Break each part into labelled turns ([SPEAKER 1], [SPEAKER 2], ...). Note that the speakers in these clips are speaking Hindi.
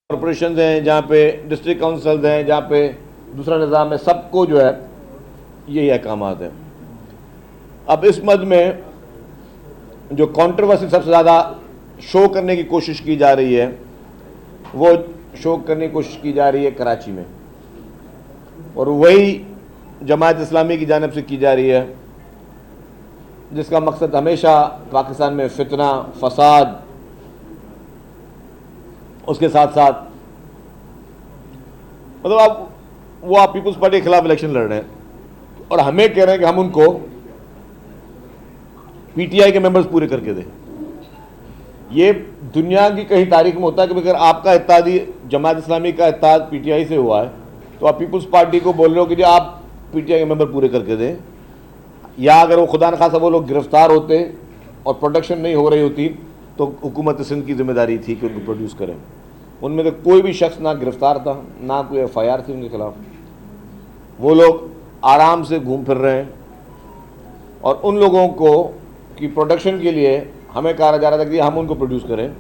[SPEAKER 1] कॉरपोरेशन हैं, जहाँ पे डिस्ट्रिक्ट काउंसिल्स हैं, जहाँ पे दूसरा निज़ाम है, सबको जो है यही अहकामात हैं। अब इस मद में जो कंट्रोवर्सी सबसे ज़्यादा शो करने की कोशिश की जा रही है, वो शो करने की कोशिश की जा रही है कराची में, और वही जमात इस्लामी की जानिब से की जा रही है, जिसका मकसद हमेशा पाकिस्तान में फितना, फसाद, उसके साथ साथ मतलब आप पीपल्स पार्टी के खिलाफ इलेक्शन लड़ रहे हैं और हमें कह रहे हैं कि हम उनको पीटीआई के मेंबर्स पूरे करके दें। ये दुनिया की कहीं तारीख में होता है कि अगर आपका इत्तेहादी जमात इस्लामी का इत्तेहाद पीटीआई से हुआ है तो आप पीपल्स पार्टी को बोल रहे हो कि जी आप पीटीआई के मेंबर पूरे करके दें, या अगर वो खुदा न खासा वो लोग गिरफ्तार होते और प्रोडक्शन नहीं हो रही होती तो हुकूमत सिंध की जिम्मेदारी थी कि उनको प्रोड्यूस करें। उनमें तो कोई भी शख्स ना गिरफ्तार था, ना कोई एफआईआर थी उनके खिलाफ। वो लोग आराम से घूम फिर रहे हैं और उन लोगों को की प्रोडक्शन के लिए हमें कहा जा रहा था कि हम उनको प्रोड्यूस करें,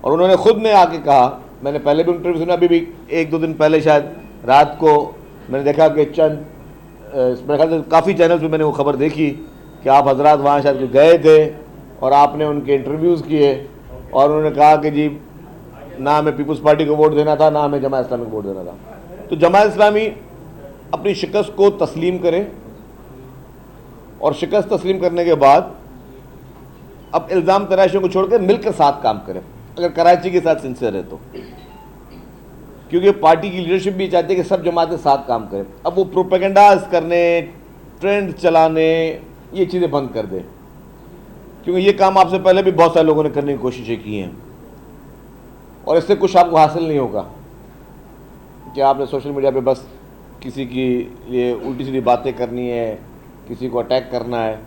[SPEAKER 1] और उन्होंने खुद ने आके कहा, मैंने पहले भी इंटरव्यू सुना, अभी भी एक दो दिन पहले शायद रात को मैंने देखा कि चंद मेरे ख्याल से काफ़ी चैनल्स में मैंने वो खबर देखी कि आप हजरात वहाँ शायद गए थे और आपने उनके इंटरव्यूज़ किए और उन्होंने कहा कि जी ना हमें पीपल्स पार्टी को वोट देना था, ना हमें जमात इस्लामी को वोट देना था। तो जमात इस्लामी अपनी शिकस्त को तस्लीम करे और शिकस्त तस्लीम करने के बाद अब इल्ज़ाम तराशियों को छोड़कर मिलकर साथ काम करें, अगर कराची के साथ सिंसियर है तो, क्योंकि पार्टी की लीडरशिप भी चाहती है कि सब जमातें साथ काम करें। अब वो प्रोपेगेंडाज करने, ट्रेंड चलाने, ये चीज़ें बंद कर दें, क्योंकि ये काम आपसे पहले भी बहुत सारे लोगों ने करने की कोशिशें की हैं और इससे कुछ आपको हासिल नहीं होगा कि आपने सोशल मीडिया पे बस किसी की लिए उल्टी सीधी बातें करनी है, किसी को अटैक करना है।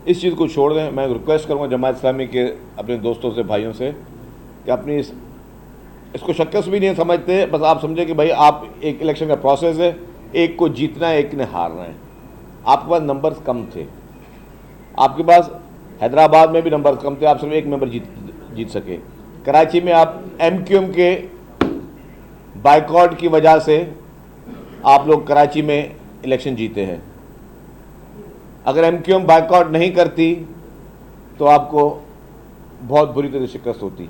[SPEAKER 1] इस चीज़ को छोड़ दें। मैं रिक्वेस्ट करूँगा जमात इस्लामी के अपने दोस्तों से, भाइयों से, कि अपनी इसको शक्कस भी नहीं समझते, बस आप समझे कि भाई आप एक इलेक्शन का प्रोसेस है, एक को जीतना है, एक ने हारना है। आपके पास नंबर्स कम थे, आपके पास हैदराबाद में भी नंबर्स कम थे, आप सिर्फ एक मेंबर जीत सके। कराची में आप एमक्यूएम के बाइकआउट की वजह से आप लोग कराची में इलेक्शन जीते हैं। अगर एमक्यूएम बाइकआउट नहीं करती तो आपको बहुत बुरी तरह से शिकस्त होती।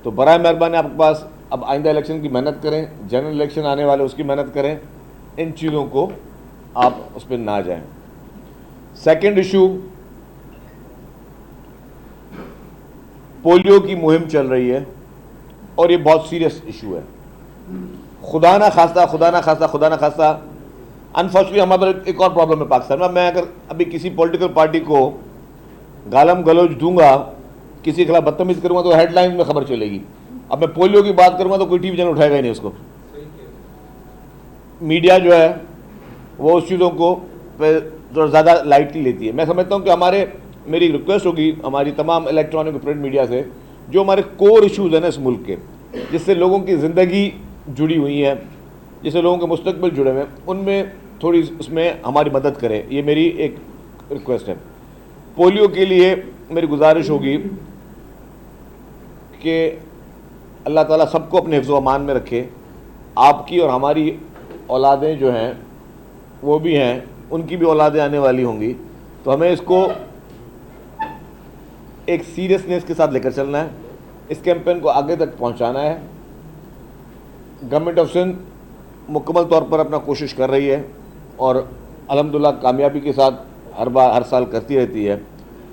[SPEAKER 1] तो बराए मेहरबानी आपके पास अब आइंदा इलेक्शन की मेहनत करें, जनरल इलेक्शन आने वाले उसकी मेहनत करें, इन चीज़ों को आप उस पर ना जाएं। सेकंड इशू, पोलियो की मुहिम चल रही है और ये बहुत सीरियस इशू है। खुदा ना खास्ता अनफॉर्चुनेटली हमारे पर एक और प्रॉब्लम है पाकिस्तान में। मैं अगर अभी किसी पॉलिटिकल पार्टी को गालम गलोच दूंगा, किसी के खिलाफ बदतमीज करूंगा तो हेडलाइन में खबर चलेगी। अब मैं पोलियो की बात करूंगा तो कोई टीवी चैनल उठाएगा ही नहीं उसको। मीडिया जो है वो उस चीज़ों को थोड़ा ज़्यादा लाइटली लेती है। मैं समझता हूँ कि मेरी रिक्वेस्ट होगी हमारी तमाम इलेक्ट्रॉनिक प्रिंट मीडिया से, जो हमारे कोर इश्यूज़ हैं ना इस मुल्क के, जिससे लोगों की ज़िंदगी जुड़ी हुई है, जिससे लोगों के मुस्तकबिल जुड़े हुए हैं, उनमें थोड़ी उसमें हमारी मदद करें। ये मेरी एक रिक्वेस्ट है। पोलियो के लिए मेरी गुजारिश होगी कि अल्लाह ताला सबको अपने हिफ्ज़ व अमान में रखे। आपकी और हमारी औलादें जो हैं वो भी हैं, उनकी भी औलादें आने वाली होंगी, तो हमें इसको एक सीरियसनेस के साथ लेकर चलना है। इस कैंपेन को आगे तक पहुंचाना है। गवर्नमेंट ऑफ सिंध मुकम्मल तौर पर अपना कोशिश कर रही है और अल्हम्दुलिल्लाह कामयाबी के साथ हर साल करती रहती है।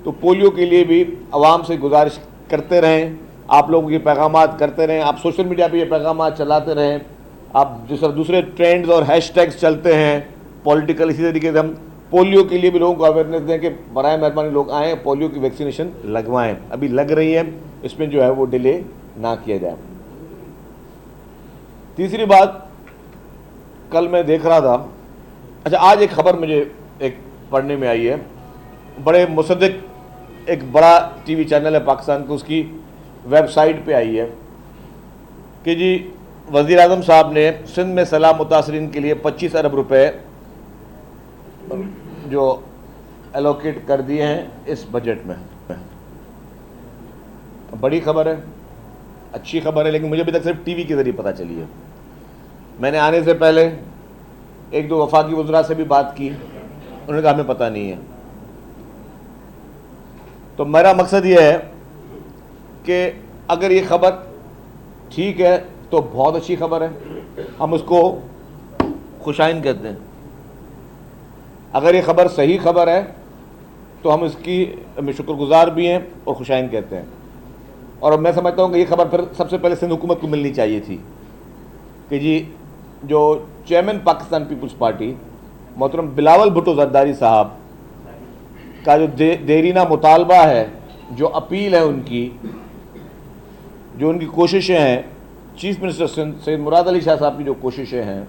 [SPEAKER 1] तो पोलियो के लिए भी आवाम से गुजारिश करते रहें, आप लोगों के पैगामात करते रहें, आप सोशल मीडिया पे ये पैगामात चलाते रहें। आप जिस तरह दूसरे ट्रेंड्स और हैशटैग्स चलते हैं पॉलिटिकल, इसी तरीके से हम पोलियो के लिए भी लोगों को अवेयरनेस दें कि बराए मेहरबानी लोग आएँ, पोलियो की वैक्सीनेशन लगवाएँ। अभी लग रही है, इसमें जो है वो डिले ना किया जाए। तीसरी बात, कल मैं देख रहा था, अच्छा आज एक खबर मुझे एक पढ़ने में आई है, बड़े मुसद्दिक एक बड़ा टीवी चैनल है पाकिस्तान को, उसकी वेबसाइट पे आई है कि जी वज़ीर आज़म साहब ने सिंध में सैलाब मुतासरीन के लिए 25 अरब रुपए जो एलोकेट कर दिए हैं इस बजट में। बड़ी खबर है। अच्छी खबर है, लेकिन मुझे अभी तक सिर्फ टीवी के जरिए पता चली है। मैंने आने से पहले एक दो वफाकी वज़रा से भी बात की, उन्होंने कहा हमें पता नहीं है। तो मेरा मकसद ये है कि अगर ये खबर ठीक है तो बहुत अच्छी खबर है, हम उसको खुशाइन कहते हैं। अगर ये खबर सही खबर है तो हम इसकी शुक्रगुजार भी हैं और खुशाइन कहते हैं। और मैं समझता हूँ कि ये खबर फिर सबसे पहले सिंध हुकूमत को मिलनी चाहिए थी कि जी जो चेयरमैन पाकिस्तान पीपल्स पार्टी मोहतरम बिलावल भुट्टो जरदारी साहब का जो देरीना मुतालबा है, जो अपील है उनकी, जो उनकी कोशिशें हैं, चीफ मिनिस्टर सैयद मुराद अली शाह साहब की जो कोशिशें हैं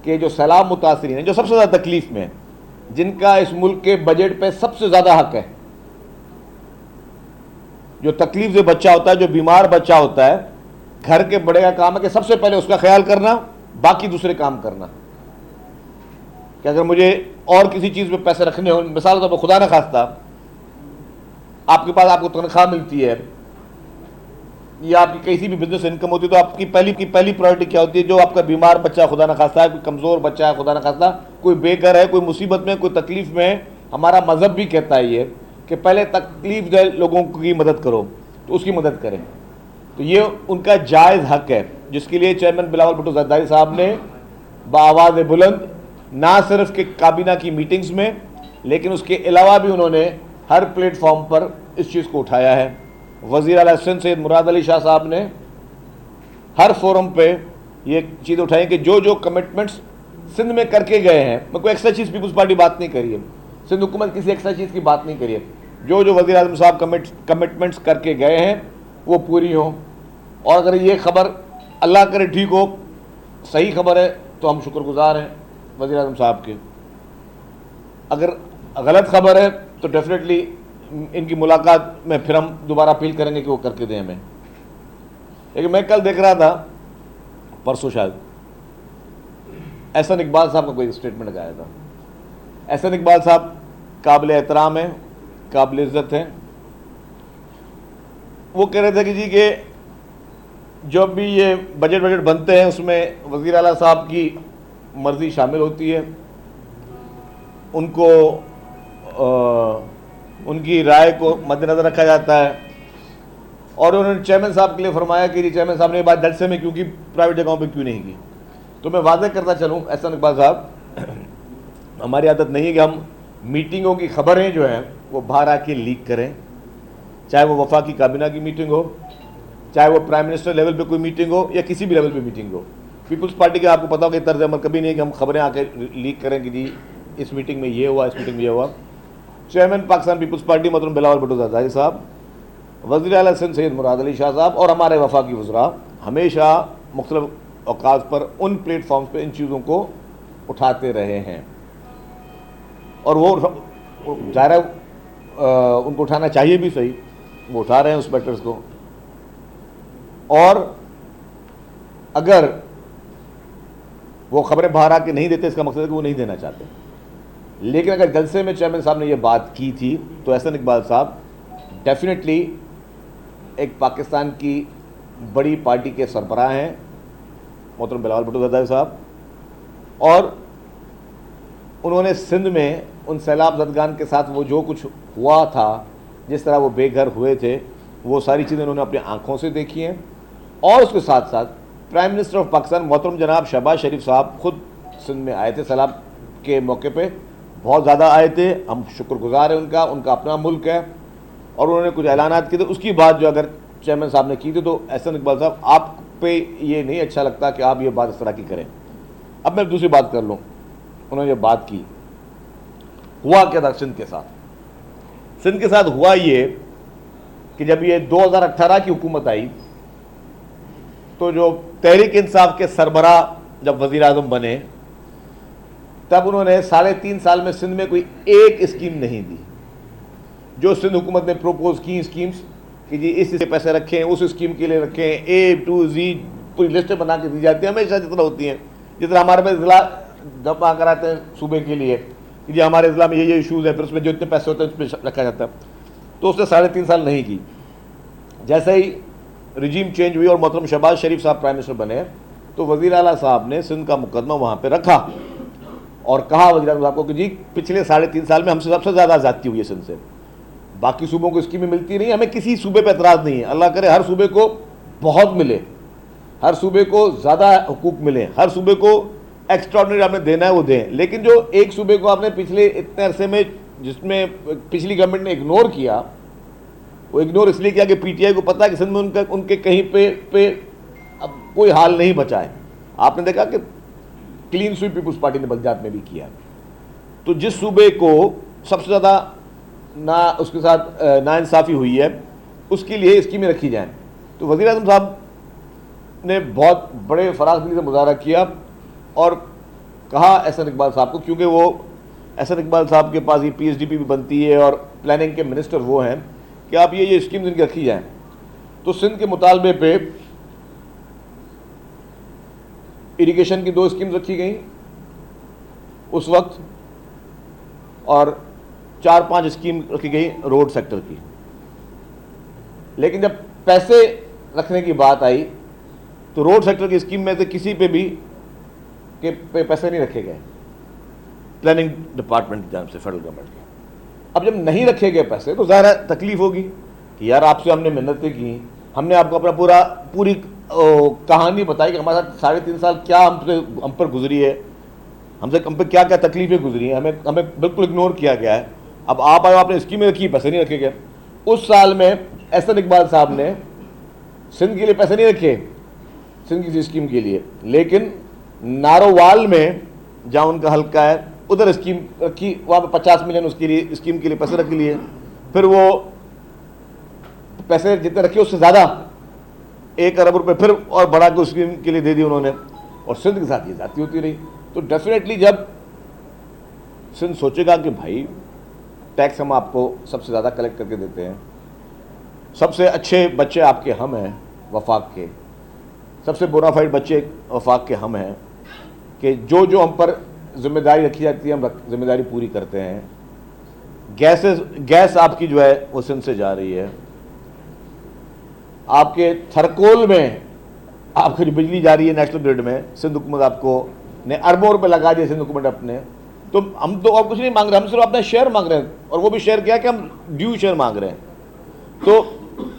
[SPEAKER 1] कि जो सैलाब मुतासरीन हैं, जो सबसे ज़्यादा तकलीफ़ में, जिनका इस मुल्क के बजट पे सबसे ज़्यादा हक है, जो तकलीफ से बच्चा होता है, जो बीमार बच्चा होता है, घर के बड़े का काम है कि सबसे पहले उसका ख्याल करना, बाकी दूसरे काम करना। कि अगर मुझे और किसी चीज़ पे पैसे रखने हो, मिसाल के तौर पर खुदा न खास्ता आपके पास आपको तनख्वाह मिलती है या आपकी किसी भी बिजनेस इनकम होती है, तो आपकी पहली प्रायोरिटी क्या होती है? जो आपका बीमार बच्चा खुदा न खास्ता है, कोई कमज़ोर बच्चा है खुदा न खास्ता, कोई बेघर है, कोई मुसीबत में, कोई तकलीफ़ में, हमारा मज़हब भी कहता है ये कि पहले तकलीफ दे लोगों की मदद करो, तो उसकी मदद करें। तो ये उनका जायज़ हक है, जिसके लिए चेयरमैन बिलावल भुट्टो जरदारी साहब ने बाआवाज़ बुलंद ना सिर्फ कि काबीना की मीटिंग्स में, लेकिन उसके अलावा भी उन्होंने हर प्लेटफॉर्म पर इस चीज़ को उठाया है। वज़ीर आला सिंध सैयद मुराद अली शाह साहब ने हर फोरम पे ये चीज़ उठाई कि जो जो कमिटमेंट्स सिंध में करके गए हैं, मैं कोई एक्स्ट्रा चीज़ पीपल्स पार्टी बात नहीं करी है, सिंध हुकूमत किसी एक्स्ट्रा चीज़ की बात नहीं करी है, जो जो वज़ीर आज़म साहब कमिटमेंट्स करके गए हैं वो पूरी हों। और अगर ये खबर अल्लाह करे ठीक हो, सही खबर है, तो हम शुक्रगुजार हैं वज़ीर आज़म साहब के। अगर गलत खबर है तो डेफिनेटली इनकी मुलाकात में फिर हम दोबारा अपील करेंगे कि वो करके दें हमें। लेकिन मैं कल देख रहा था, परसों शायद, एहसन इकबाल साहब का कोई स्टेटमेंट आया था। एहसन इकबाल साहब काबिल एहतराम है, काबिल इज़्ज़त है। वो कह रहे थे कि जी कि जब भी ये बजट बनते हैं उसमें वज़ीर आला साहब की मर्ज़ी शामिल होती है, उनको उनकी राय को मद्देनज़र रखा जाता है। और उन्होंने चेयरमैन साहब के लिए फरमाया कि जी चेयरमैन साहब ने ये बात जलसे में क्योंकि प्राइवेट जगहों पे क्यों नहीं की। तो मैं वादे करता चलूँ एहसन इकबाल साहब, हमारी आदत नहीं है कि हम मीटिंगों की खबरें जो हैं वो बाहर आके लीक करें, चाहे वो वफाकी काबीना की मीटिंग हो, चाहे वो प्राइम मिनिस्टर लेवल पे कोई मीटिंग हो या किसी भी लेवल पे मीटिंग हो। पीपल्स पार्टी के आपको पता हो कि तर्ज अमल कभी नहीं है कि हम खबरें आके लीक करें कि जी इस मीटिंग में ये हुआ, इस मीटिंग में ये हुआ। चेयरमैन पाकिस्तान पीपल्स पार्टी मोहतरम बिलावल भुट्टो जरदारी साहब, वज़ीर आला सिंध सैयद मुराद अली शाह साहब और हमारे वफाकी वज़रा हमेशा मुख्तलिफ औकात पर उन प्लेटफॉर्म्स पर इन चीज़ों को उठाते रहे हैं। और वो ज़ाहिर है उनको उठाना चाहिए भी, सही, वो उठा रहे हैं उस मैटर्स को। और अगर वो खबरें बाहर आके नहीं देते, इसका मकसद है कि वो नहीं देना चाहते। लेकिन अगर जलसे में चेयरमैन साहब ने ये बात की थी तो एहसन इकबाल साहब डेफिनेटली एक पाकिस्तान की बड़ी पार्टी के सरबराह हैं मोहतरम बिलावल भुट्टो जरदारी साहब, और उन्होंने सिंध में उन सैलाब ज़दगान के साथ वो जो कुछ हुआ था, जिस तरह वो बेघर हुए थे, वो सारी चीज़ें उन्होंने अपनी आंखों से देखी हैं। और उसके साथ साथ प्राइम मिनिस्टर ऑफ पाकिस्तान मोहतरम जनाब शहबाज शरीफ साहब खुद सिंध में आए थे, सैलाब के मौके पे बहुत ज़्यादा आए थे। हम शुक्रगुजार हैं उनका, उनका अपना मुल्क है, और उन्होंने कुछ ऐलानात किए थे। उसकी बात जो अगर चेयरमैन साहब ने की थी तो एहसन इकबाल साहब आप पे ये नहीं अच्छा लगता कि आप ये बात इस तरह की करें। अब मैं दूसरी बात कर लूँ, उन्होंने ये बात की, हुआ क्या था सिंध के साथ? सिंध के साथ हुआ ये कि जब ये 2018 की हुकूमत आई तो जो तहरीक इंसाफ के सरबराह जब वज़ीर आज़म बने, तब उन्होंने 3.5 साल में सिंध में कोई एक स्कीम नहीं दी। जो सिंध हुकूमत ने प्रपोज की स्कीम्स कि जी इस पैसे रखें, उस स्कीम के लिए रखें, A to Z पूरी लिस्टें बना के दी जाती हैं हमेशा, जितना होती हैं, जितना हमारे में ज़िला जमा कराते हैं सूबे के लिए कि जी हमारे ज़िला में ये इशूज़ है, फिर उसमें जो इतने पैसे होते हैं उसमें रखा जाता है। तो उसने 3.5 साल नहीं की। जैसे ही रिजीम चेंज हुई और मोहतरम शहबाज शरीफ साहब प्राइम मिनिस्टर बने तो वज़ीर आला साहब ने सिंध का मुकदमा वहाँ पे रखा और कहा वज़ीर आला साहब को कि जी पिछले 3.5 साल में हमसे सबसे ज़्यादा ज़्यादती हुई है सिंध से, बाकी सूबों को स्कीमें मिलती नहीं, हमें किसी सूबे पर एतराज़ नहीं है, अल्लाह करे हर सूबे को बहुत मिले, हर सूबे को ज़्यादा हुकूक मिले, हर सूबे को एक्स्ट्राऑर्डिनरी आपने देना है वो दें, लेकिन जो एक सूबे को आपने पिछले इतने अरसे में जिसमें पिछली गवर्नमेंट ने इग्नोर किया, वो इग्नोर इसलिए किया कि पीटीआई को पता है कि सिंध में उनके कहीं पे अब कोई हाल नहीं बचा है। आपने देखा कि क्लीन स्वीप पीपुल्स पार्टी ने बलजात में भी किया। तो जिस सूबे को सबसे ज़्यादा ना उसके साथ नाइंसाफ़ी हुई है उसके लिए स्कीमें रखी जाएं। तो वज़ीर आज़म साहब ने बहुत बड़े फराग दिली से मुजाहरा किया और कहा एहसन इकबाल साहब को, क्योंकि वो एहसन इकबाल साहब के पास ये पीएचडीपी भी बनती है और प्लानिंग के मिनिस्टर वो हैं कि आप ये स्कीम्स इनकी रखी जाएं। तो सिंध के मुतालबे पे इरिगेशन की 2 स्कीम्स रखी गई उस वक्त और 4-5 स्कीम रखी गई रोड सेक्टर की। लेकिन जब पैसे रखने की बात आई तो रोड सेक्टर की स्कीम में से किसी पे भी के पैसे नहीं रखे गए प्लानिंग डिपार्टमेंट की जानब से, फेडरल गवर्नमेंट के। अब जब नहीं रखे गए पैसे तो ज़ाहिर तकलीफ होगी कि यार आपसे हमने मेहनतें की, हमने आपको अपना पूरी कहानी बताई कि हमारे साथ 3.5 साल क्या हम पर गुजरी है, हम पे क्या क्या तकलीफें गुजरी हैं, हमें बिल्कुल इग्नोर किया गया है। अब आप आए आपने स्कीमें रखी, पैसे नहीं रखे गए। उस साल में एहसन इकबाल साहब ने सिंध के लिए पैसे नहीं रखे, सिंध की स्कीम के लिए, लेकिन नारोवाल में जहाँ उनका हल्का है उधर स्कीम रखी, वहाँ पर 50 मिलियन उसके लिए स्कीम के लिए पैसे रख लिए। फिर वो पैसे जितने रखे उससे ज़्यादा 1 अरब रुपए फिर और बढ़ा के उस स्कीम के लिए दे दिए उन्होंने, और सिंध के साथ ये जाती होती रही। तो डेफिनेटली जब सिंध सोचेगा कि भाई टैक्स हम आपको सबसे ज़्यादा कलेक्ट करके देते हैं, सबसे अच्छे बच्चे आपके हम हैं वफाक के, सबसे बोनाफाइड बच्चे वफाक के हम हैं, कि जो हम पर जिम्मेदारी रखी जाती है हम जिम्मेदारी पूरी करते हैं। गैस आपकी जो है वो सिंध से जा रही है, आपके थरकोल में आपकी जो बिजली जा रही है नेशनल ग्रिड में, सिंध हुकूमत आपको ने अरबों रुपए लगा दिए सिंध हुकूमत अपने। तो हम तो और कुछ नहीं मांग रहे, हम सिर्फ अपना शेयर मांग रहे हैं, और वो भी शेयर क्या कि हम ड्यू शेयर मांग रहे हैं। तो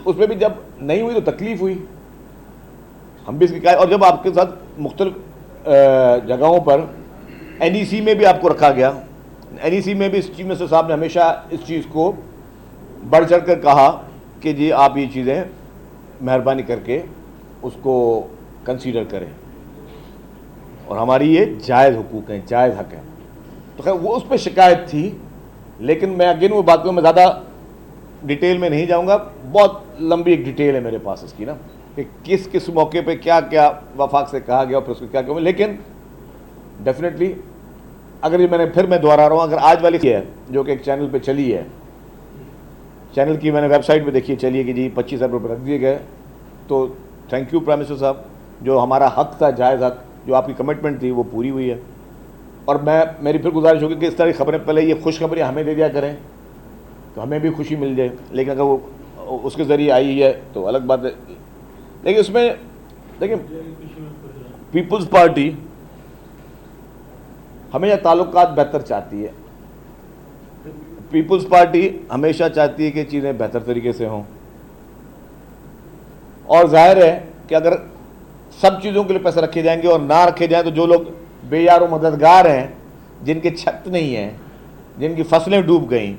[SPEAKER 1] उसमें भी जब नहीं हुई तो तकलीफ हुई, हम भी इसकी क्या। और जब आपके साथ मुख्तलिफ जगहों पर एनईसी में भी आपको रखा गया, एनईसी में भी चीफ मिनिस्टर साहब ने हमेशा इस चीज़ को बढ़ चढ़ कर कहा कि जी आप ये चीज़ें मेहरबानी करके उसको कंसीडर करें, और हमारी ये जायज़ हुकूक हैं, जायज़ हक है। तो खैर वो उस पर शिकायत थी, लेकिन मैं अगेन वो बातों में ज़्यादा डिटेल में नहीं जाऊंगा, बहुत लंबी एक डिटेल है मेरे पास इसकी ना, कि किस किस मौके पे क्या क्या वफाक से कहा गया और फिर उसको क्या क्या। लेकिन डेफिनेटली अगर ये मैं दोहरा रहा हूँ, अगर आज वाली है जो कि एक चैनल पे चली है, चैनल की मैंने वेबसाइट पे देखी चलिए कि जी 25 अरब रुपये रख दिए गए, तो थैंक यू प्राइम मिनिस्टर साहब, जो हमारा हक था, जायज़ हक, जो आपकी कमिटमेंट थी वो पूरी हुई है। और मेरी फिर गुजारिश होगी कि इस तरह की खबरें पहले ये खुशखबरी हमें दे दिया करें तो हमें भी खुशी मिल जाए, लेकिन अगर वो उसके ज़रिए आई है तो अलग बात है। लेकिन उसमें देखिए पीपल्स पार्टी हमेशा ताल्लुकात बेहतर चाहती है, पीपल्स पार्टी हमेशा चाहती है कि चीज़ें बेहतर तरीके से हों, और जाहिर है कि अगर सब चीज़ों के लिए पैसे रखे जाएंगे और ना रखे जाएं तो जो लोग बेयार मददगार हैं, जिनके छत नहीं है, जिनकी फसलें डूब गई,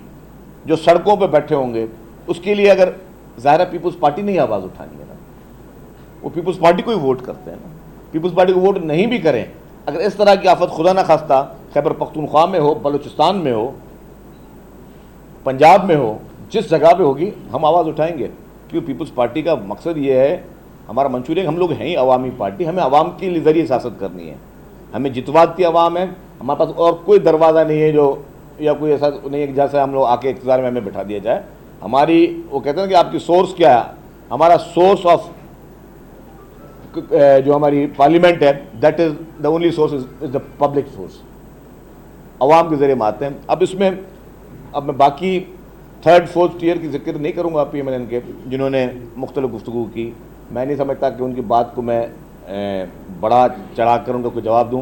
[SPEAKER 1] जो सड़कों पर बैठे होंगे, उसके लिए अगर ज़ाहिर है पीपल्स पार्टी नहीं आवाज़ उठानी है ना, वो पीपल्स पार्टी को ही वोट करते हैं ना। पीपल्स पार्टी को वोट नहीं भी करें, अगर इस तरह की आफत खुदा न खास्ता खैबर पख्तूनख्वा में हो, बलूचिस्तान में हो, पंजाब में हो, जिस जगह पे होगी हम आवाज़ उठाएंगे, क्योंकि पीपल्स पार्टी का मकसद ये है, हमारा मंशूर, हम लोग हैं ही अवामी पार्टी, हमें अवाम के ज़रिए सियासत करनी है, हमें जितवाती अवाम है, हमारे पास और कोई दरवाज़ा नहीं है जो या कोई ऐसा नहीं है कि जैसे हम लोग आके इक़्तिदार में हमें बिठा दिया जाए। हमारी वो कहते हैं कि आपकी सोर्स क्या है, हमारा सोर्स ऑफ जो हमारी पार्लियामेंट है, that is the only source is the public source, अवाम के ज़रिए आते हैं। अब इसमें मैं बाकी 3rd 4th टियर की जिक्र नहीं करूँगा PMLN के, जिन्होंने मुख्तलिफ गुफ्तगू की, मैं नहीं समझता कि उनकी बात को मैं बड़ा चढ़ा कर उनको कोई जवाब दूं,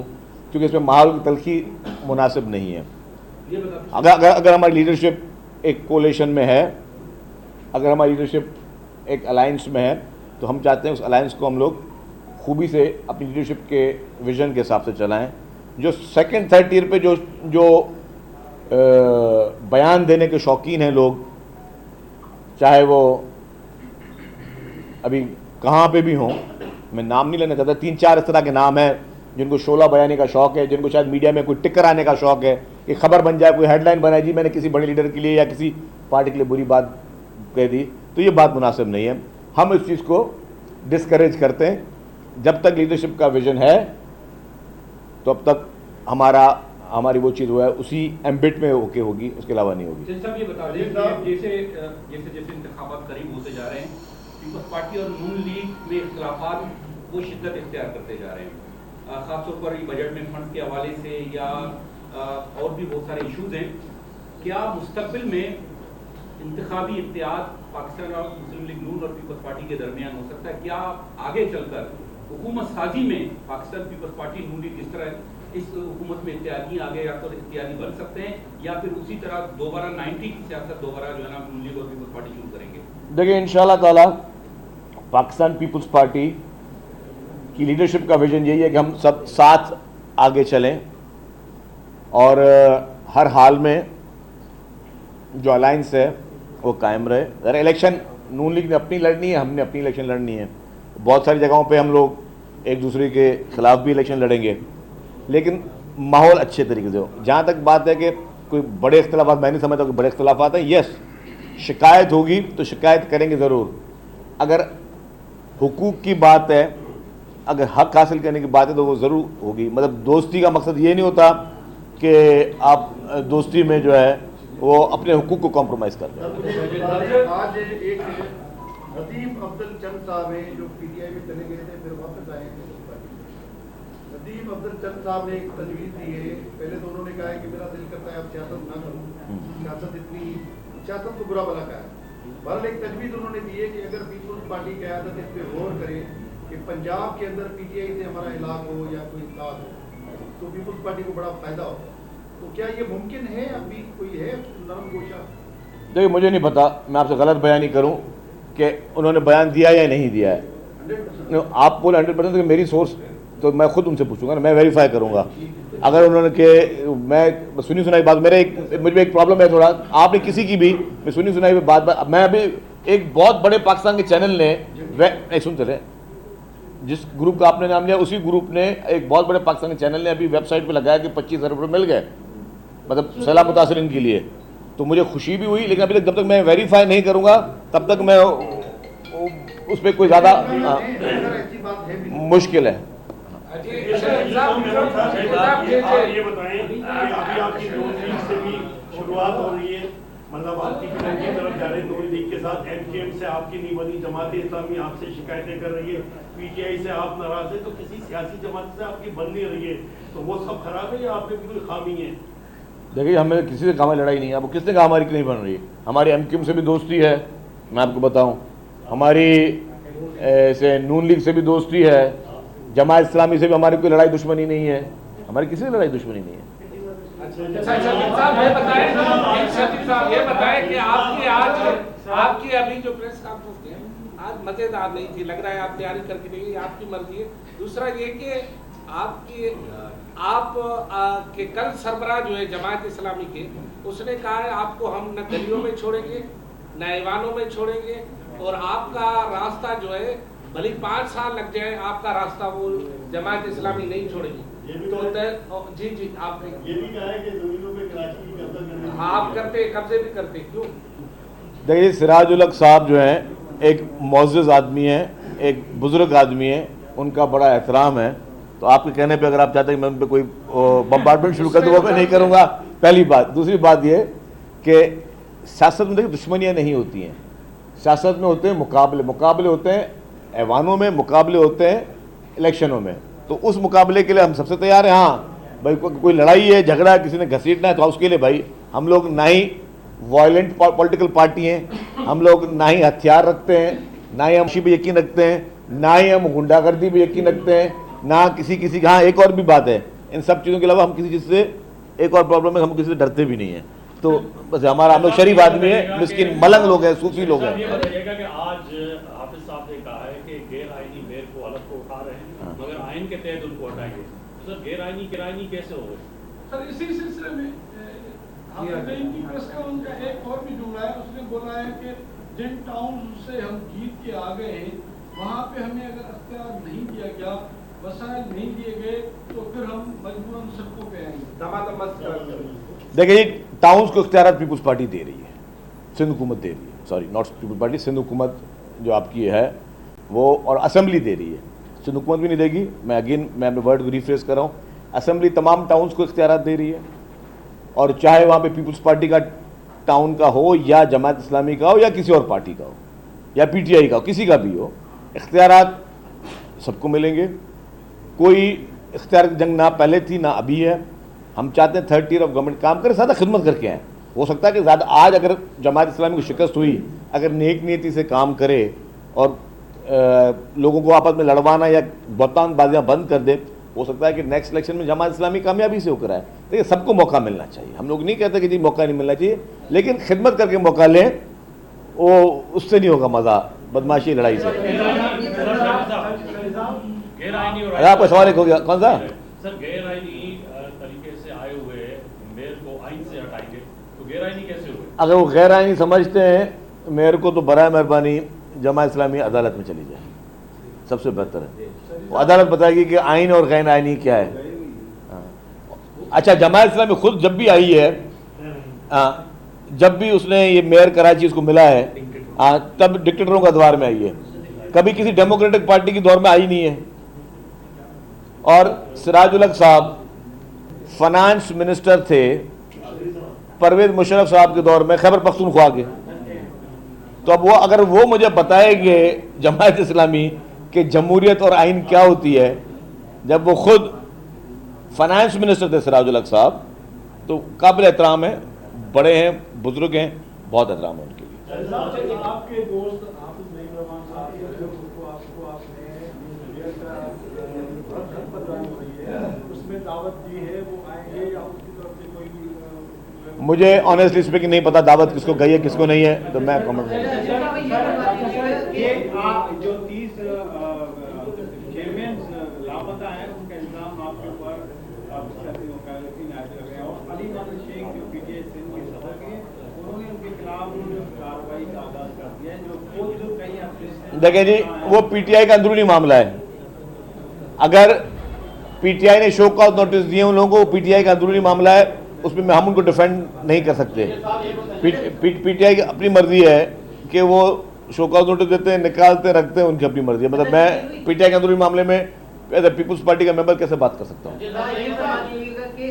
[SPEAKER 1] क्योंकि इसमें माहौल की तलखी मुनासिब नहीं है। अगर हमारी लीडरशिप एक कोलेशन में है, अगर हमारी लीडरशिप एक अलायंस में है, तो हम चाहते हैं उस अलायंस को हम लोग खूबी से अपनी लीडरशिप के विजन के हिसाब से चलाएं। जो सेकंड थर्ड ईयर पे जो बयान देने के शौकीन हैं लोग, चाहे वो अभी कहाँ पे भी हों, मैं नाम नहीं लेना चाहता, 3-4 इस तरह के नाम हैं जिनको शोला बयानी का शौक़ है, जिनको शायद मीडिया में कोई टिक्कर आने का शौक़ है कि खबर बन जाए, कोई हेडलाइन बनाए जी मैंने किसी बड़े लीडर के लिए या किसी पार्टी के लिए बुरी बात कह दी, तो ये बात मुनासिब नहीं है। हम इस चीज़ को डिस्करेज करते हैं। जब तक लीडरशिप का विजन है तो अब तक हमारी वो चीज़ हुआ है उसी एम्बिट में होके होगी, उसके अलावा नहीं होगी।
[SPEAKER 2] सब ये बता दें कि जैसे इंतखाबात करीब होते जा रहे हैं, पीपल्स पार्टी और नून लीग में इख्तिलाफात वो शिद्दत इख्तियार करते जा रहे हैं, ख़ासतौर पर बजट में फंड के हवाले से या और भी बहुत सारे इशूज़ हैं। क्या मुस्तकबिल में इंतखाबी इत्तेहाद पाकिस्तान और मुस्लिम लीग नून और पीपल्स पार्टी के दरमियान हो सकता है? क्या आगे चलकर हुकूमत साजी में पाकिस्तान पीपल्स पार्टी नून लीग किस तरह इस हुकूमत में इत्तेहादी आगे जाकर इत्तेहादी बन सकते हैं, या फिर उसी तरह दोबारा 90 की सियासत दोबारा जो है ना नून लीग और पीपल्स पार्टी शुरू करेंगे?
[SPEAKER 1] देखिए, इंशाल्लाह ताला पाकिस्तान पीपल्स पार्टी की लीडरशिप का विजन यही है कि हम सब साथ आगे चलें और हर हाल में जो अलायंस है वो कायम रहे। अगर इलेक्शन नून लीग ने अपनी लड़नी है, हमने अपनी इलेक्शन लड़नी है, बहुत सारी जगहों पे हम लोग एक दूसरे के खिलाफ भी इलेक्शन लड़ेंगे, लेकिन माहौल अच्छे तरीके से हो। जहाँ तक बात है कि कोई बड़े इख्तिलाफात, मैं नहीं समझता कि बड़े इख्तिलाफात हैं। यस, शिकायत होगी तो शिकायत करेंगे ज़रूर। अगर हुकूक की बात है, अगर हक हासिल करने की बात है तो वो ज़रूर होगी। मतलब दोस्ती का मकसद ये नहीं होता कि आप दोस्ती में जो है वो अपने हुकूक को कॉम्प्रोमाइज़ कर दें।
[SPEAKER 3] आज एक नदीम अब्दुल चंद साहब हैं जो पीटीआई में चले गए थे, फिर वापस आए हैं। नदीम अब्दुल चंद साहब ने एक तजवीज़ दी है। पहले तो उन्होंने कहा है कि मेरा दिल करता है अब सियासत ना करूँ, सियासत तो बुरा भला का है। बहरहाल एक तजवीज़ उन्होंने दी है कि अगर पीपल्स पार्टी की क़यादत इस पर गौर करे कि पंजाब के अंदर पीटीआई से हमारा इलाक हो या कोई इत्तेहाद हो तो पीपल्स पार्टी को बड़ा फ़ायदा हो। तो क्या ये मुमकिन है? अभी कोई है नरम गोशा?
[SPEAKER 1] देखिए, मुझे नहीं पता, मैं आपसे गलत बयान नहीं करूं कि उन्होंने बयान दिया या नहीं दिया है। 100%। आप बोले 100%, मेरी सोर्स तो मैं खुद उनसे पूछूंगा ना, मैं वेरीफाई करूंगा। अगर उन्होंने के मैं सुनी सुनाई बात, मुझे एक प्रॉब्लम है थोड़ा, आपने किसी की भी मैं सुनी सुनाई बात मैं अभी एक बहुत बड़े पाकिस्तान के चैनल ने नहीं सुनते रहे, जिस ग्रुप का आपने नाम लिया उसी ग्रुप ने, एक बहुत बड़े पाकिस्तानी चैनल ने अभी वेबसाइट पे लगाया कि 25 अरब रुपये मिल गए, मतलब सैलाब मुतासरीन के लिए। तो मुझे खुशी भी हुई, लेकिन अभी तक जब तक मैं वेरीफाई नहीं करूंगा तब तक मैं उस पर कोई ज़्यादा मुश्किल है।
[SPEAKER 4] आप ये बताएं कि अभी आपकी नून लीग से भी शुरुआत हो रही है, मतलब आपकी की तरफ जा रहे नून लीग के साथ, एमकेएम से आपकी नहीं बनी, जमात इस्लामी आपसे शिकायतें कर रही है, पीटीआई से आप नाराज है, तो किसी सियासी जमात से आपकी बन नहीं रही है, तो वो सब खराब है या आप में भी कोई खामी है?
[SPEAKER 1] देखिए, हमें किसी से हमारी लड़ाई नहीं है। अब किसने कहा हमारी नहीं बन रही है? हमारी एमकेएम से भी दोस्ती है, मैं आपको बताऊं, हमारी से नून लीग से भी दोस्ती है, जमात इस्लामी से भी हमारी कोई लड़ाई दुश्मनी नहीं है, हमारी किसी से लड़ाई दुश्मनी नहीं है।
[SPEAKER 5] ये बताएं कि आपकी अभी जो प्रेस कॉन्फ्रेंस थी आज मजेदार नहीं थी, लग रहा है आप तैयारी करके नहीं, आपकी मर्जी है। दूसरा ये कि आप के कल सरबराह जो है जमात इस्लामी के, उसने कहा है आपको हम न गलियों में छोड़ेंगे न ऐवानों में छोड़ेंगे, और आपका रास्ता जो है भले 5 साल लग जाए, आपका रास्ता वो जमात इस्लामी नहीं छोड़ेगी। तो जी आप
[SPEAKER 4] ये भी कहा है कि जमीनों पे कराची की कब्जा करने,
[SPEAKER 5] हाँ आप करते, कब्जे भी करते, क्यों?
[SPEAKER 1] देखिए, सिराजुल हक साहब जो हैं एक मुअज़्ज़ज़ आदमी हैं, एक बुज़ुर्ग आदमी हैं, उनका बड़ा एहतराम है। तो आपके कहने पे अगर आप चाहते हैं कि मैं उन पर कोई बम्बार्डमेंट शुरू कर दूँ, वो मैं नहीं करूँगा, पहली बात। दूसरी बात ये कि सियासत में देखिए दुश्मनियाँ नहीं होती हैं, सियासत में होते हैं मुकाबले होते हैं, ऐवानों में मुकाबले होते हैं, इलेक्शनों में। तो उस मुकाबले के लिए हम सबसे तैयार हैं। हाँ भाई, कोई लड़ाई है, झगड़ा है, किसी ने घसीटना है, तो उसके लिए भाई हम लोग ना ही वायलेंट पॉलिटिकल पार्टी हैं, हम लोग ना ही हथियार रखते हैं, ना ही हम इसी पे यकीन रखते हैं, ना ही हम गुंडागर्दी भी यकीन रखते हैं, ना किसी का। हाँ, एक और भी बात है, इन सब चीज़ों के अलावा हम किसी चीज़ से, एक और प्रॉब्लम है, हम किसी से डरते भी नहीं हैं। तो बस हमारा, हम लोग शरीफ आदमी है, मिस्किन मलंग लोग हैं, सूफी लोग हैं।
[SPEAKER 6] ये बताइएगा कि आज हाफिज साहब ने कहा है कि गैर आईनी मेयर को अलग को उठा रहे हैं, मगर आइन के तहत उनको हटाएंगे। तो सर गैर आईनी कैसे हो गए?
[SPEAKER 7] सर इसी सिलसिले में की प्रेस का उनका एक और भी जुमला है, उसने बोला है कि जिन टाउन से हम जीत के आ गए हैं वहाँ पे हमें अगर अख्तियार नहीं दिया गया, वसाइल नहीं दिए गए, तो फिर हम मजबूरन सड़कों पे आएंगे।
[SPEAKER 1] देखिए, टाउन्स को इख्तियारात पीपल्स पार्टी दे रही है, सिंध हुकूमत दे रही है, sorry not People's Party, Sindh हुकूमत जो आपकी है वो, और असेंबली दे रही है। सिंध हुकूमत भी नहीं देगी, मैं अपने वर्ड को रिफ्रेश कर रहा हूँ, असेंबली तमाम टाउन्स को इख्तियारात दे रही है, और चाहे वहाँ पे पीपल्स पार्टी का टाउन का हो, या जमात इस्लामी का हो, या किसी और पार्टी का हो, या पीटीआई का हो, किसी का भी हो, इख्तियारात सबको मिलेंगे। कोई इख्तियार की जंग ना पहले थी ना अभी है। हम चाहते हैं थर्ड ईयर ऑफ गवर्नमेंट काम करे, ज़्यादा खिदमत करके आए। हो सकता है कि ज़्यादा आज अगर जमात इस्लामी को शिकस्त हुई, अगर नेक नीति से काम करे और लोगों को आपस में लड़वाना या बहतानबाजियाँ बंद कर दे, हो सकता है कि नेक्स्ट इलेक्शन में जमात इस्लामी कामयाबी से होकर आए। देखिए, सबको मौका मिलना चाहिए, हम लोग नहीं कहते कि जी मौका नहीं मिलना चाहिए, लेकिन खिदमत करके मौका लें, वो उससे नहीं होगा मज़ा, बदमाशी लड़ाई से।
[SPEAKER 6] गैर आईनी और
[SPEAKER 1] आपका सवाल एक हो गया, कौन सा?
[SPEAKER 6] सर गैर आईनी तरीके से आए हुए मेयर को आइन से हटाएंगे, तो गैर आईनी कैसे हुए?
[SPEAKER 1] अगर वो गैर आईनी समझते हैं मेयर को, तो बराए मेहरबानी जमात इस्लामी अदालत में चली जाए, सबसे बेहतर है। वो अदालत बताएगी कि आइन और गैर आईनी क्या है। हाँ। अच्छा, जमात इस्लामी खुद जब भी आई है, जब भी उसने ये मेयर कराची उसको मिला है, तब डिक्टेटरों का दौर में आई है, कभी किसी डेमोक्रेटिक पार्टी की दौर में आई नहीं है। और सिराजुल हक साहब फाइनेंस मिनिस्टर थे परवेज मुशर्रफ साहब के दौर में, खैबर पख्तूनख्वा के। तो अब वो, अगर वो मुझे बताएंगे जमात इस्लामी कि जमहूरियत और आइन क्या होती है, जब वो खुद फाइनेंस मिनिस्टर थे सिराजुल हक साहब, तो काबिल एहतराम है, बड़े हैं, बुजुर्ग हैं, बहुत एहतराम है उनके लिए।
[SPEAKER 7] आपके दोस्त हाफिज नईम रहमान साहब आपको आपने उसमें दावत दी है, वो आएंगे या उसकी तरफ से कोई?
[SPEAKER 1] मुझे ऑनेस्टली स्पीकिंग नहीं पता दावत किसको गई है किसको नहीं है, तो मैं कमेंट नहीं।
[SPEAKER 7] जो 30 चेयरमैन लापता हैं, उनका इल्जाम आपके ऊपर और अली नाज़िर शेख जो पीटीआई सिंध के सदर के, उन्होंने उनके खिलाफ कार्रवाई का आगाज कर दिया है, जो खुद कहीं।
[SPEAKER 1] देखिए जी, वो पीटीआई का अंदरूनी मामला है। अगर पीटीआई ने शो कॉज नोटिस दिए उन लोगों को, पीटीआई का अंदरूनी मामला है, उसमें हम उनको डिफेंड नहीं कर सकते। पीटीआई की अपनी मर्जी है कि वो शो कॉज नोटिस देते हैं, निकालते हैं, रखते हैं, उनकी अपनी मर्जी है। मतलब मैं पीटीआई के अंदरूनी मामले में एज ए पीपल्स पार्टी का मेंबर कैसे बात कर सकता हूँ?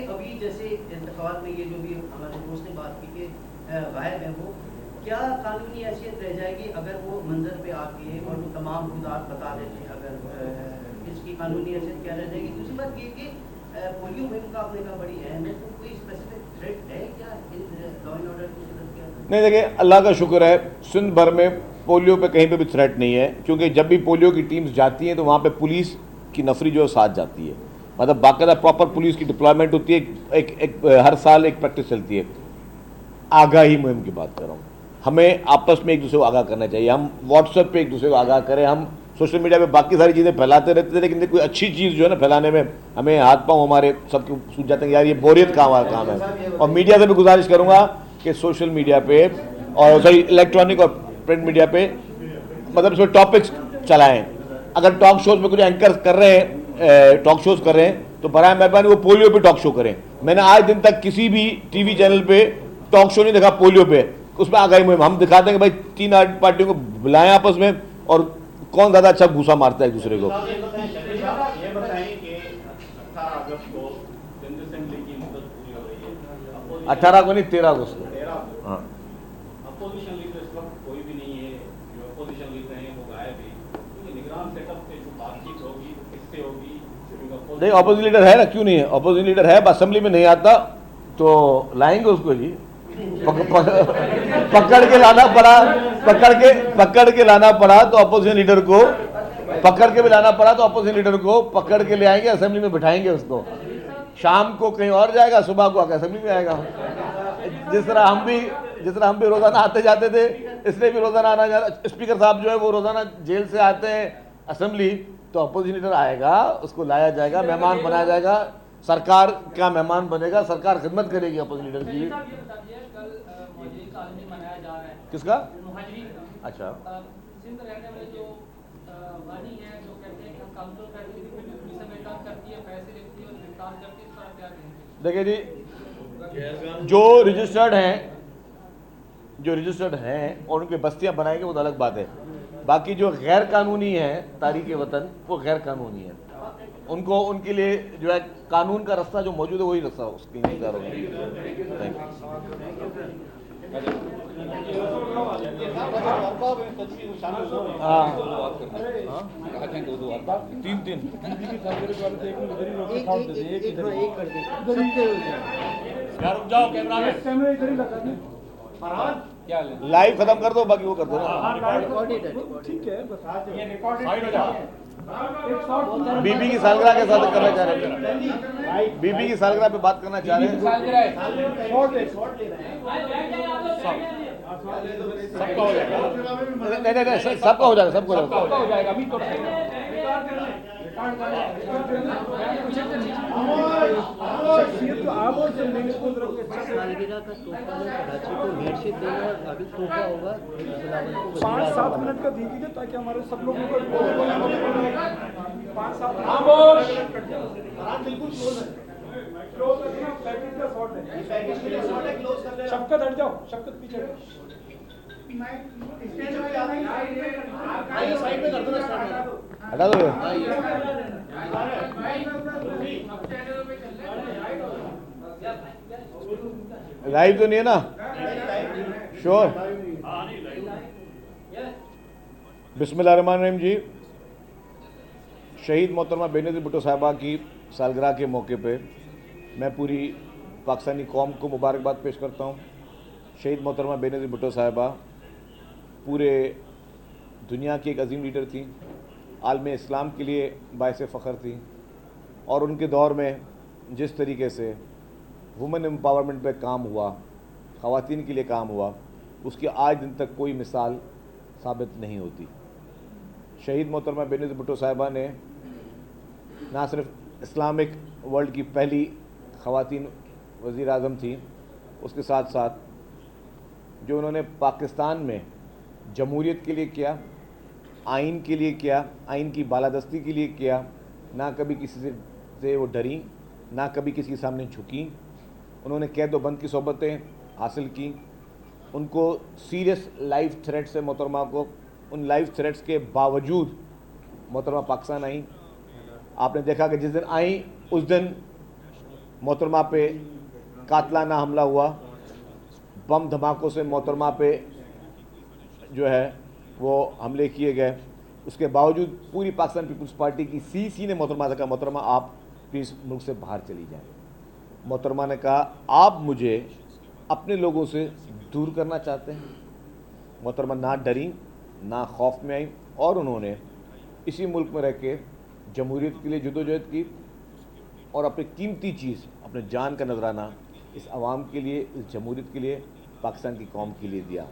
[SPEAKER 8] अभी जैसे इंतखाबात में ये जो भी हमारे दोस्त ने बात की कि गायब है, वो क्या कानूनी हैसियत रह जाएगी अगर वो मंजर पे आके और वो तमाम खुदात बता देते हैं, अगर इसकी कानूनी हैसियत क्या रह जाएगी? दूसरी बात ये कि पोलियो मुहिम का आपने कहा बड़ी अहम है, तो कोई स्पेसिफिक थ्रेट है क्या लॉ एंड ऑर्डर की सूरत के अंदर?
[SPEAKER 1] नहीं, देखिए, अल्लाह का शुक्र है, सिंध भर में पोलियो पे कहीं पे भी थ्रेट नहीं है, क्योंकि जब भी पोलियो की टीम्स जाती हैं तो वहाँ पे पुलिस की नफरी जो है साथ जाती है। मतलब बाकायदा प्रॉपर पुलिस की डिप्लॉयमेंट होती है, एक हर साल एक प्रैक्टिस चलती है। आगाही मुहिम की बात कर रहा हूँ, हमें आपस में एक दूसरे को आगाह करना चाहिए। हम व्हाट्सएप पे एक दूसरे को आगाह करें, हम सोशल मीडिया पे बाकी सारी चीज़ें फैलाते रहते थे, लेकिन कोई अच्छी चीज़ जो है ना फैलाने में हमें हाथ पाँव हमारे सबके सूझ जाते हैं, यार ये बोरियत काम है। और मीडिया से भी गुजारिश करूँगा कि सोशल मीडिया पे और सॉरी इलेक्ट्रॉनिक और प्रिंट मीडिया पे मतलब इसमें टॉपिक्स चलाएँ। अगर टॉक शोज में कुछ एंकर कर रहे हैं, टॉक शोज कर रहे हैं, तो बराए मेहरबानी वो पोलियो पे टॉक शो करें। मैंने आज दिन तक किसी भी टीवी चैनल पे टॉक शो नहीं देखा पोलियो पे, उसमें आगाही मुहिम हम दिखाते हैं कि भाई 3 पार्टियों को बुलाएं आपस में, और कौन ज़्यादा अच्छा घूसा मारता है एक दूसरे को।
[SPEAKER 6] ये बताएं कि 18 अगस्त को जनरल असेंबली की मुद्दत पूरी हो रही है,
[SPEAKER 1] 18 को नहीं 13 अगस्त को। हाँ,
[SPEAKER 6] अपोजिशन लीडर इस वक्त कोई भी नहीं है, जो अपोजिशन लीडर हैं वो गायब है, क्योंकि निगरान सेटअप पे जो बातचीत होगी वो किससे होगी?
[SPEAKER 1] नहीं, अपोजिशन लीडर है ना, क्यों नहीं है? अपोजिशन लीडर है, असेंबली में नहीं आता तो लाएंगे उसको जी, पकड़ के लाना पड़ा, पकड़ के लाना पड़ा तो अपोजिशन लीडर को पकड़ के भी लाना पड़ा तो अपोजिशन लीडर को पकड़ के ले आएंगे, असेंबली में बिठाएंगे उसको। शाम को कहीं और जाएगा, सुबह को आकर असेंबली में आएगा। जिस तरह हम भी रोजाना आते जाते थे, इसलिए भी रोजाना आना जाना। स्पीकर साहब जो है वो रोजाना जेल से आते हैं असेंबली, तो अपोजिशन लीडर आएगा, उसको लाया जाएगा, मेहमान बनाया जाएगा, सरकार का मेहमान बनेगा, सरकार खिदमत करेगी अपोजिशन लीडर की। किसका? अच्छा,
[SPEAKER 9] सिंध रहने वाले जो वानी है, जो कहते हैं कि हम काउंटर करती है, पुलिस मैदान करती है, पैसे लेती है और गिरफ्तार करती है, इस पर क्या कहेंगे?
[SPEAKER 1] देखिए जी, जो रजिस्टर्ड हैं और उनकी बस्तियां बनाएंगे वो तो अलग बात है। बाकी जो गैर कानूनी है तारीख वतन, वो गैर कानूनी है। उनको उनके लिए जो है कानून का रास्ता जो मौजूद है वही रास्ता उसके इंतजार लाइव खत्म कर दो, बाकी वो कर दो ना।
[SPEAKER 7] ठीक है,
[SPEAKER 1] बीबी की सालगिरह के साथ करना चाह रहे हैं, बीबी की सालगिरह पे बात करना चाह रहे हैं। सबका हो जाएगा, नहीं सबका हो जाएगा, सबका हो जाएगा।
[SPEAKER 8] सालगिरह का तोहफा में कराची को हेडशिप देना, अभी तोहफा होगा
[SPEAKER 7] 5-7 मिनट का दीजिए ताकि हमारे सब लोगों को 5-7 शफकत हट जाओ, शफकत पीछे
[SPEAKER 1] हटा दो। लाइव तो नहीं है ना? श्योर। बिस्मिल्लाहिर्रहमानिर्रहीम जी। शहीद मोहतरमा बेनज़ीर भुट्टो साहिबा की सालगिरह के मौके पे मैं पूरी पाकिस्तानी कौम को मुबारकबाद पेश करता हूँ। शहीद मोहतरमा बेनज़ीर भुट्टो साहिबा पूरे दुनिया की एक अजीम लीडर थी, आलम इस्लाम के लिए बायस फ़ख्र थी, और उनके दौर में जिस तरीके से वुमेन एम्पावरमेंट पे काम हुआ, ख़वातीन के लिए काम हुआ, उसकी आज दिन तक कोई मिसाल साबित नहीं होती। शहीद मोहतरमा बेनज़ीर भुट्टो साहिबा ने ना सिर्फ इस्लामिक वर्ल्ड की पहली ख़वातीन वज़ीर आज़म थी, उसके साथ साथ जो उन्होंने पाकिस्तान में जमहूरियत के लिए किया, आइन के लिए किया, आइन की बालादस्ती के लिए किया, ना कभी किसी से वो डरी, ना कभी किसी के सामने झुकी। उन्होंने कैद व बंद की सोबतें हासिल की। उनको सीरियस लाइफ थ्रेट से मोहतरमा को, उन लाइफ थ्रेट्स के बावजूद मोहतरमा पाकिस्तान आई। आपने देखा कि जिस दिन आई उस दिन मोहतरमा पे कातलाना हमला हुआ, बम धमाकों से मोहतरमा पे जो है वो हमले किए गए। उसके बावजूद पूरी पाकिस्तान पीपल्स पार्टी की सीसी ने मोहतरमा से कहा, मोहतरमा आप प्लीज़ मुल्क से बाहर चली जाएं। मोहतरमा ने कहा, आप मुझे अपने लोगों से दूर करना चाहते हैं। मोहतरमा ना डरी, ना खौफ में आई, और उन्होंने इसी मुल्क में रह के जमहूरियत के लिए जदोजहद की और अपनी कीमती चीज़, अपने जान का नजराना इस आवाम के लिए, इस जमहूरियत के लिए, पाकिस्तान की कौम के लिए दिया।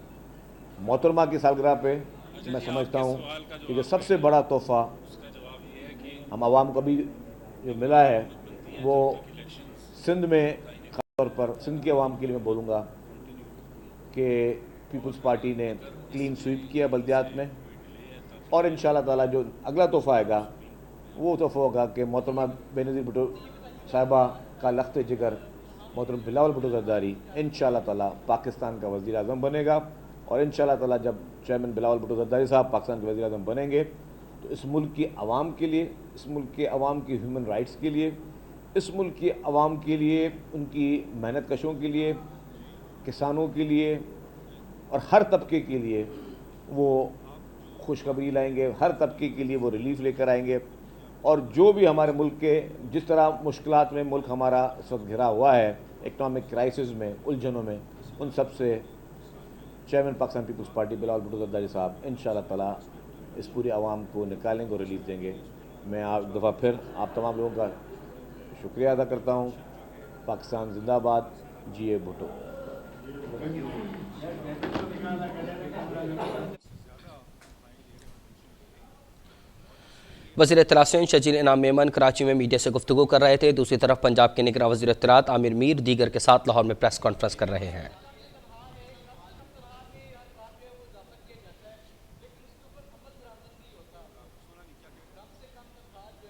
[SPEAKER 1] मोहतरमा की सालगिरह पे मैं समझता हूँ कि जो सबसे बड़ा तोहफ़ा हम आवाम को अभी जो मिला है वो सिंध में, ख़ास तौर पर सिंध के अवाम के लिए मैं बोलूँगा कि पीपल्स पार्टी ने क्लीन स्वीप किया बल्दियात में, और इंशाअल्लाह ताला जो अगला तोहफ़ा आएगा वो तोहफ़ा होगा कि मोहतरमा बेनज़ीर भुट्टो साहिबा का लख्त जिगर मोहतरम बिलावल भुट्टो ज़रदारी इंशाअल्लाह ताला पाकिस्तान का वज़ीर आज़म बनेगा। और इंशाअल्लाह ताला जब चेयरमैन बिलावल भुट्टो ज़रदारी साहब पाकिस्तान के वज़ीर आज़म बनेंगे तो इस मुल्क की आवाम के लिए, इस मुल्क के आवाम की ह्यूमन राइट्स के लिए, इस मुल्क की आवाम के लिए, उनकी मेहनत कशों के लिए, किसानों के लिए और हर तबके के लिए वो खुशखबरी लाएंगे, हर तबके के लिए वो रिलीफ लेकर आएंगे। और जो भी हमारे मुल्क के, जिस तरह मुश्किलात में मुल्क हमारा इस वक्त घिरा हुआ है, इकनॉमिक क्राइसिस में, उलझनों में, उन सब से chairman Pakistan People's Party Bilawal Bhutto Zardari साहब इंशाअल्लाह ताला इस पूरी आवाम को निकालेंगे और रिलीफ देंगे। मैं एक दफ़ा फिर आप तमाम लोगों का शुक्रिया अदा करता हूँ। पाकिस्तान जिंदाबाद, जिए भुट्टो।
[SPEAKER 10] वज़ीर इत्तलात शजील इनाम मेमन कराची में मीडिया से गुफ्तगू कर रहे थे। दूसरी तरफ पंजाब के निगरान वज़ीर इत्तलात आमिर मीर दीगर के साथ लाहौर में प्रेस कॉन्फ्रेंस कर रहे हैं।